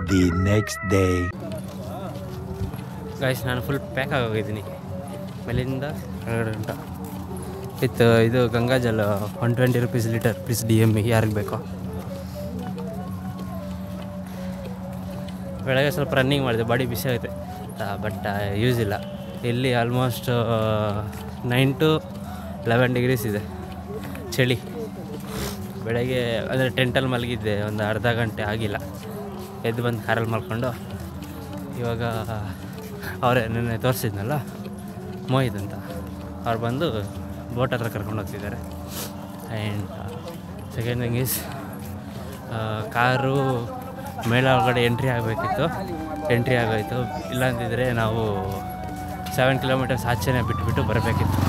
the next day. Guys ನಾನು full pack ಆಗೋಗಿದ್ದೀನಿ ಮೇಲಿಂದ ಕೆಳಗಡೆ ಉಂಟ ವಿತ್ ಇದು ಗಂಗಾಜಲ 120 rupees ಲೀಟರ್ ಪ್ಲೀಸ್ DM ಯಾರಿಗೆ ಬೇಕೋ. ಬೆಳಗ್ಗೆ ಸ್ವಲ್ಪ ರನ್ನಿಂಗ್ ಮಾಡಿದೆ, ಬಾಡಿ ಬಿಸಿ ಆಗುತ್ತೆ, ಬಟ್ ಯೂಸ್ ಇಲ್ಲ. ಇಲ್ಲಿ ಆಲ್ಮೋಸ್ಟ್ 9 to 11 degrees ಇದೆ ಚಳಿ. ಬೆಳಗ್ಗೆ ಅಂದರೆ ಟೆಂಟಲ್ಲಿ ಮಲಗಿದ್ದೆ, ಒಂದು ಅರ್ಧ ಗಂಟೆ ಆಗಿಲ್ಲ, ಎದ್ದು ಬಂದು ಕಾರಲ್ಲಿ ಮಲ್ಕೊಂಡು ಇವಾಗ ಅವರೇ ನೆನ್ನೆ ತೋರಿಸಿದ್ನಲ್ಲ ಮೋಹಿತ್ ಅಂತ, ಅವ್ರು ಬಂದು ಬೋಟ್ ಹತ್ರ ಕರ್ಕೊಂಡು ಹೋಗ್ತಿದ್ದಾರೆ. And second thing is car ಮೇಲೆ ಒಳಗಡೆ ಎಂಟ್ರಿ ಆಗಬೇಕಿತ್ತು, ಎಂಟ್ರಿ ಆಗೋಯಿತು. ಇಲ್ಲಾಂತಿದ್ರೆ ನಾವು 7 kilometers ಆಚೆನೇ ಬಿಟ್ಬಿಟ್ಟು ಬರಬೇಕಿತ್ತು.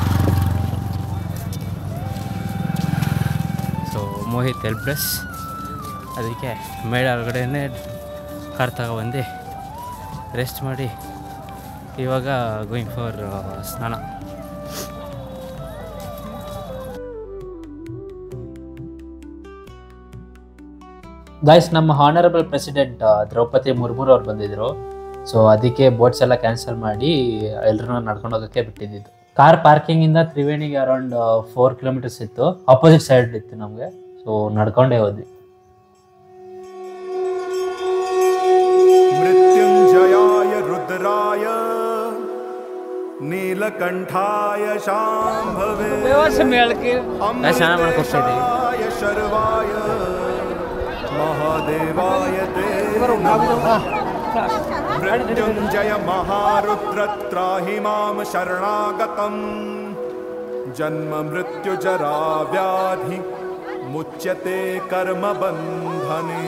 ಸೊ ಮೋಹಿತ್ ಹೆಲ್ಪ್ಲೆಸ್, ಅದಕ್ಕೆ ಮೇಳ ಒಳಗಡೆನೇ ಕಾರ್ ತಗೊಬಂದು ರೆಸ್ಟ್ ಮಾಡಿ ಇವಾಗ ಗೋಯಿಂಗ್ ಫಾರ್ ಸ್ನಾನ. ಗೈಸ್, ನಮ್ಮ ಹಾನರಬಲ್ ಪ್ರೆಸಿಡೆಂಟ್ ದ್ರೌಪದಿ ಮುರ್ಮು ಅವ್ರು ಬಂದಿದ್ರು. ಸೊ ಅದಕ್ಕೆ ಬೋಟ್ಸ್ ಎಲ್ಲ ಕ್ಯಾನ್ಸಲ್ ಮಾಡಿ ಎಲ್ಲರೂ ನಡ್ಕೊಂಡು ಹೋಗೋಕ್ಕೆ ಬಿಟ್ಟಿದ್ದು. ಕಾರ್ ಪಾರ್ಕಿಂಗಿಂದ ತ್ರಿವೇಣಿಗೆ ಅರೌಂಡ್ 4 kilometers ಇತ್ತು, ಆಪೋಸಿಟ್ ಸೈಡ್ ಇತ್ತು ನಮಗೆ. ಸೊ ನಡ್ಕೊಂಡೇ ಹೋದ್ವಿ. ಮೃತ್ಯುಂಜಯಾಯ ರುದ್ರಾಯ ನೀಲಕಂಠಾಯ ಶಾಂಭವೇ ಅಮೃತಾಯ ಶರ್ವಾಯ ಮಹಾದೇವಾಯ ತೇ ಮೃತ್ಯುಂಜಯ ಮಹಾರುದ್ರ ತ್ರಾಹಿ ಮಾಂ ಶರಣಾಗತಂ ಜನ್ಮ ಮೃತ್ಯು ಜರಾ ವ್ಯಾಧಿ ಮುಚ್ಯತೆ ಕರ್ಮ ಬಂಧನೆ.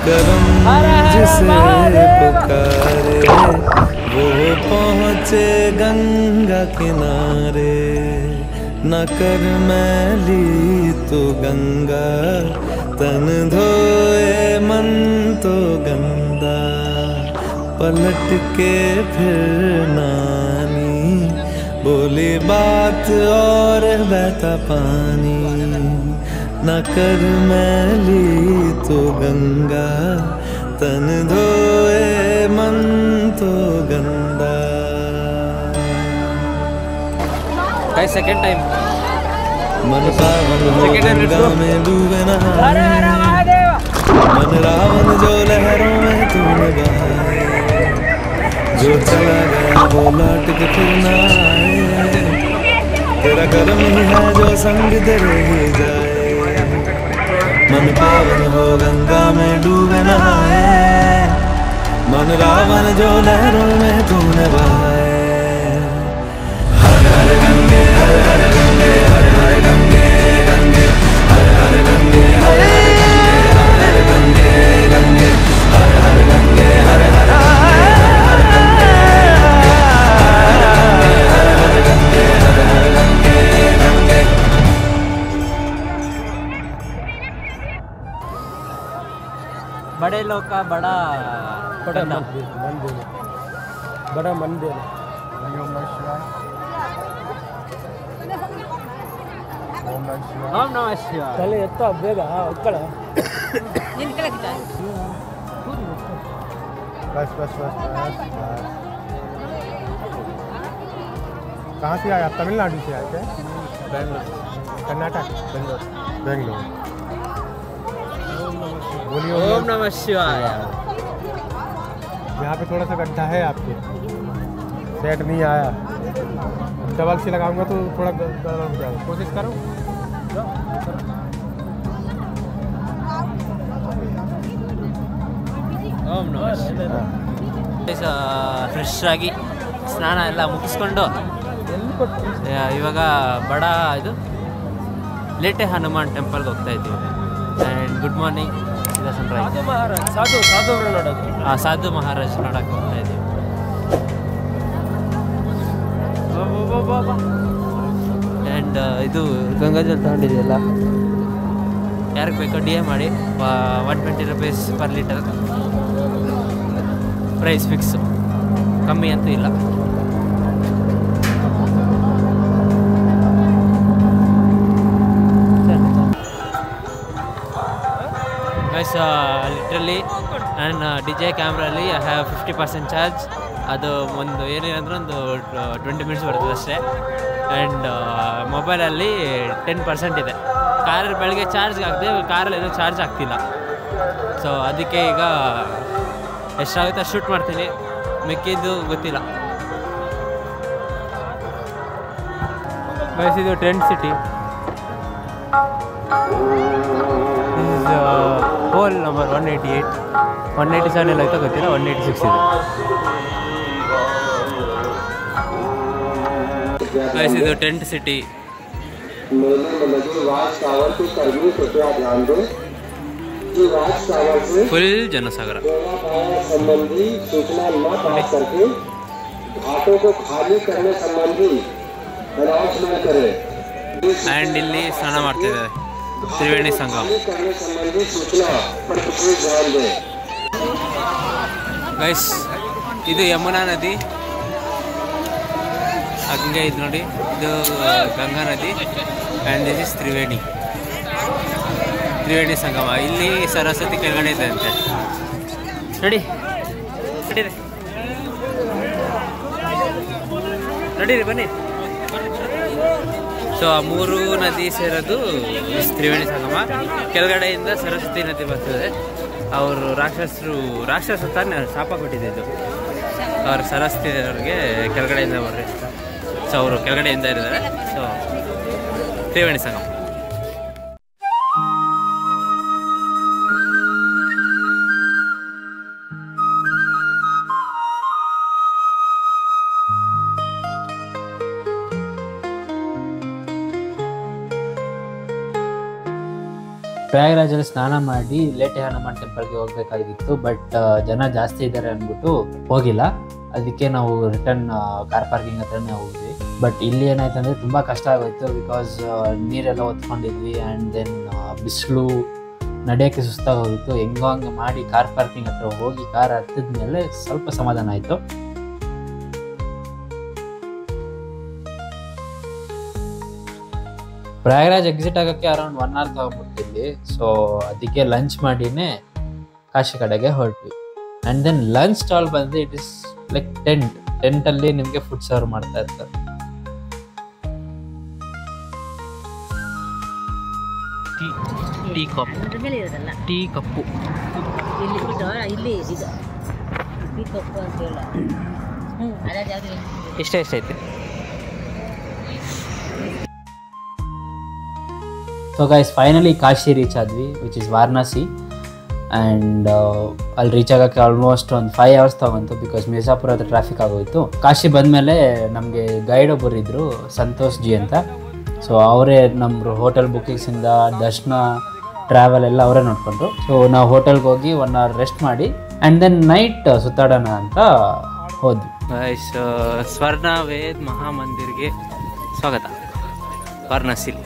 करम जिसे पुकारे वो पहुँचे गंगा किनारे, न कर मैली तो गंगा तन धोए मन तो गंदा, पलट के फिर नानी बोली बात और बहता पानी, न कर मैली तो गंगा तन धोए मन तो गंदा. सेकंड टाइम मन पावन हो गंगा में डूबे नहाए, मन रावण जो लहरों में तूने बहाए, जो चला गया वो लौट के फिर न आए, तेरा कर्म ही है जो संग तेरे ही जाए. मन पावन हो गंगा में डूबे नहाए, मन रावण जो लहरों में तूने बहाए. हर हर गंगे हर हर गंगे हर हर गंगे गंगे हर हर गंगे हर हर गंगे गंगे हर हर गंगे हर हर गंगे हर हर गंगे गंगे. बड़े लोग का बड़ा मंदिर. ओम नमः शिवाय. ತಲೆ ಎತ್ತ ಬೇಗ ಒಕ್ಕಳ बस बस बस बस. कहाँ से आया? तमिलनाडु से आए थे? बेंगलोर. कर्नाटक? बेंगलोर. बोलिए ओम नमः शिवाय. यहाँ पे थोड़ा सा गड्ढा है आपके, सेट नहीं आया. डबल से लगाऊंगा तो थोड़ा गड़बड़ हो जाएगा, कोशिश करो. ಓಂ ನಮಃ ಶಿವಾಯ. ಫ್ರೆಶ್ ಆಗಿ ಸ್ನಾನ ಎಲ್ಲ ಮುಗಿಸ್ಕೊಂಡು ಇವಾಗ ಬಡ ಇದು ಲೇಟೆ ಹನುಮಾನ್ ಟೆಂಪಲ್ಗೆ ಹೋಗ್ತಾ ಇದ್ದೀವಿ. And good morning. ಸನ್ರೈಸ್. ಸಾಧು ಮಹಾರಾಜ್ ನೋಡಕ್ಕೆ ಹೋಗ್ತಾ ಇದ್ದೀವಿ. ಆ್ಯಂಡ್ ಇದು ಗಂಗಾಜಲ್ ತಗೊಂಡಿದೆಯಲ್ಲ ಯಾರಿಗೆ ಬೇಕೋ ಡಿ ಎ ಮಾಡಿ. 120 rupees per liter price fix, ಕಮ್ಮಿ ಅಂತೂ ಇಲ್ಲ. ಗೈಸ್ ಲಿಟ್ರಲಿ ನಾನು DJI ಕ್ಯಾಮ್ರಲ್ಲಿ ಐ ಹ್ಯಾವ್ 50% ಚಾರ್ಜ್. ಅದು ಒಂದು ಏನೇನಂದ್ರೆ ಒಂದು 20 minutes ಬರ್ತದೆ ಅಷ್ಟೇ. ಆ್ಯಂಡ್ ಮೊಬೈಲಲ್ಲಿ 10% ಇದೆ. ಕಾರಲ್ಲಿ ಬೆಳಗ್ಗೆ ಚಾರ್ಜ್ ಹಾಕಿದೆ, ಕಾರಲ್ಲಿ ಏನೂ ಚಾರ್ಜ್ ಆಗ್ತಿಲ್ಲ. ಸೊ ಅದಕ್ಕೆ ಈಗ ಎಷ್ಟಾಗುತ್ತೆ ಅಷ್ಟು ಶೂಟ್ ಮಾಡ್ತೀನಿ, ಮಿಕ್ಕಿದ್ದು ಗೊತ್ತಿಲ್ಲ. ಗೈಸ್ ಇದು trend city. This is pole number 188. 187 ಎಲ್ಲ ಆಯ್ತಾ ಗೊತ್ತಿಲ್ಲ, 186 ಇದೆ. ಗೈಸ್ ಇದು ಟೆಂಟ್ ಸಿಟಿ. ಫುಲ್ ಜನಸಾಗರ. ಆ್ಯಂಡ್ ಇಲ್ಲಿ ಸ್ನಾನ ಮಾಡ್ತಿದ್ದಾರೆ, ತ್ರಿವೇಣಿ ಸಂಗಮ. ಗೈಸ್ ಇದು ಯಮುನಾ ನದಿ, ಹಂಗೆ ಇದು ನೋಡಿ, ಇದು ಗಂಗಾ ನದಿ. ಆ್ಯಂಡ್ ದಿಸ್ ಇಸ್ ತ್ರಿವೇಣಿ ಸಂಗಮ. ಇಲ್ಲಿ ಸರಸ್ವತಿ ಕೆಳಗಡೆ ಇದೆ ಅಂತೆ. ನಡೀರಿ ಬನ್ನಿ. ಸೊ ಆ 3 ನದಿ ಸೇರೋದು ತ್ರಿವೇಣಿ ಸಂಗಮ. ಕೆಳಗಡೆಯಿಂದ ಸರಸ್ವತಿ ನದಿ ಬರ್ತದೆ. ಅವರು ರಾಕ್ಷಸರು ತಾನೇ ಶಾಪ ಕೊಟ್ಟಿದ್ದು, ಅವ್ರ ಸರಸ್ವತಿ ಅವ್ರಿಗೆ ಕೆಳಗಡೆಯಿಂದ ಬರ್ರಿ. ಸೊ ಅವರು ಕೆಳಗಡೆಯಿಂದ ಇದ್ದಾರೆ. ಸೊ ತ್ರಿವೇಣಿ ಸಂಗಮ. ಪ್ರಯಾಗರಾಜಲ್ಲಿ ಸ್ನಾನ ಮಾಡಿ ಲೇಟೆ ಹನುಮಾನ್ ಟೆಂಪಲ್ಗೆ ಹೋಗ್ಬೇಕಾಗಿತ್ತು. ಬಟ್ ಜನ ಜಾಸ್ತಿ ಇದ್ದಾರೆ ಅಂದ್ಬಿಟ್ಟು ಹೋಗಿಲ್ಲ. ಅದಕ್ಕೆ ನಾವು ರಿಟರ್ನ್ ಕಾರ್ ಪಾರ್ಕಿಂಗ್ ಹತ್ರನೇ ಹೋಗಿದ್ವಿ. ಬಟ್ ಇಲ್ಲಿ ಏನಾಯ್ತು ಅಂದರೆ ತುಂಬ ಕಷ್ಟ ಆಗೋಯ್ತು. ಬಿಕಾಸ್ ನೀರೆಲ್ಲ ಹೊತ್ಕೊಂಡಿದ್ವಿ. ಆ್ಯಂಡ್ ದೆನ್ ಬಿಸಿಲು, ನಡೆಯೋಕ್ಕೆ ಸುಸ್ತಾಗಿ ಹೋಗಿತ್ತು. ಹೆಂಗೋ ಹಂಗೆ ಮಾಡಿ ಕಾರ್ ಪಾರ್ಕಿಂಗ್ ಹತ್ರ ಹೋಗಿ ಕಾರ್ ಹತ್ತಿದ ಮೇಲೆ ಸ್ವಲ್ಪ ಸಮಾಧಾನ ಆಯಿತು. ಪ್ರಯಾಗರಾಜ್ ಎಕ್ಸಿಟ್ ಆಗೋಕ್ಕೆ ಅರೌಂಡ್ 1 hour ತಗೊಂಡ್ಬಿಡ್ತಿದ್ವಿ. ಸೊ ಅದಕ್ಕೆ ಲಂಚ್ ಮಾಡಿನೇ ಕಾಶಿ ಕಡೆಗೆ ಹೊರಟ್ವಿ. ಆ್ಯಂಡ್ ದೆನ್ ಲಂಚ್ ಸ್ಟಾಲ್ ಬಂದು ಇಟ್ ಇಸ್ ಲೈಕ್ ಟೆಂಟಲ್ಲಿ ನಿಮಗೆ ಫುಡ್ ಸರ್ವ್ ಮಾಡ್ತಾ ಇರ್ತಾರೆ. ಟೀ ಕಪ್ಪು ಎಷ್ಟೈತೆ? So guys finally Kashi reach ಆದ್ವಿ, ವಿಚ್ ಇಸ್ ವಾರಣಾಸಿ. ಆ್ಯಂಡ್ ಅಲ್ಲಿ ರೀಚ್ ಆಗೋಕ್ಕೆ ಆಲ್ಮೋಸ್ಟ್ ಒಂದು 5 hours ತಗೊಂತು. ಬಿಕಾಸ್ ಮಿರ್ಜಾಪುರ ಹತ್ರ ಟ್ರಾಫಿಕ್ ಆಗೋಯಿತು. ಕಾಶಿ ಬಂದಮೇಲೆ ನಮಗೆ ಗೈಡ್ ಒಬ್ಬರು ಇದ್ದರು, ಸಂತೋಷ್ ಜಿ ಅಂತ. ಸೊ ಅವರೇ ನಮ್ಮ ಹೋಟೆಲ್ ಬುಕ್ಕಿಂಗ್ಸಿಂದ ದರ್ಶನ, ಟ್ರಾವೆಲ್ ಎಲ್ಲ ಅವರೇ ನೋಡಿಕೊಂಡ್ರು. ಸೊ ನಾವು ಹೋಟೆಲ್ಗೆ ಹೋಗಿ 1 hour ರೆಸ್ಟ್ ಮಾಡಿ ಆ್ಯಂಡ್ ದೆನ್ ನೈಟ್ ಸುತ್ತಾಡೋಣ ಅಂತ ಹೋದ್ವಿ. ಗೈಸ್ ಸ್ವರ್ಣ ವೇದ್ ಮಹಾಮಂದಿರ್ಗೆ ಸ್ವಾಗತ ವಾರಣಾಸಿಲಿ.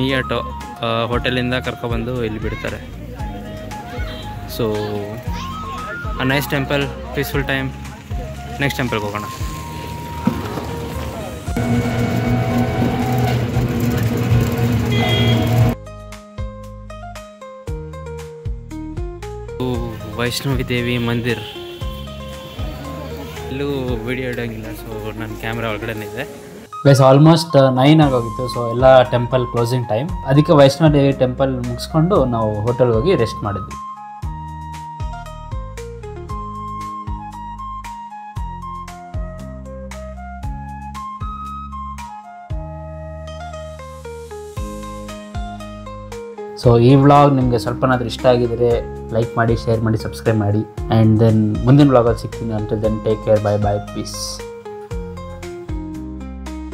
ಈ ಆಟೋ ಹೋಟೆಲಿಂದ ಕರ್ಕೊಬಂದು ಇಲ್ಲಿ ಬಿಡ್ತಾರೆ. So a nice temple, peaceful time. Next ಟೆಂಪಲ್ಗೆ ಹೋಗೋಣ. ವೈಷ್ಣವಿ ದೇವಿ ಮಂದಿರ್. ಇಲ್ಲೂ ವಿಡಿಯೋ ಇಡೋಂಗಿಲ್ಲ, ಸೊ ನನ್ನ ಕ್ಯಾಮ್ರಾ ಒಳಗಡೆ ಇದೆ. ಗೈಸ್ ಆಲ್ಮೋಸ್ಟ್ 9 ಆಗೋಗಿತ್ತು. ಸೊ ಎಲ್ಲ ಟೆಂಪಲ್ ಕ್ಲೋಸಿಂಗ್ ಟೈಮ್. ಅದಕ್ಕೆ ವೈಷ್ಣವ ದೇವಿ ಟೆಂಪಲ್ ಮುಗಿಸ್ಕೊಂಡು ನಾವು ಹೋಟೆಲ್ಗೆ ಹೋಗಿ ರೆಸ್ಟ್ ಮಾಡಿದ್ವಿ. ಸೊ ಈ ವ್ಲಾಗ್ ನಿಮಗೆ ಸ್ವಲ್ಪನಾದರೂ ಇಷ್ಟ ಆಗಿದರೆ ಲೈಕ್ ಮಾಡಿ, ಶೇರ್ ಮಾಡಿ, ಸಬ್ಸ್ಕ್ರೈಬ್ ಮಾಡಿ. ಆ್ಯಂಡ್ ದೆನ್ ಮುಂದಿನ ವ್ಲಾಗಲ್ಲಿ ಸಿಗ್ತೀನಿ. Until then take care, bye bye, piece.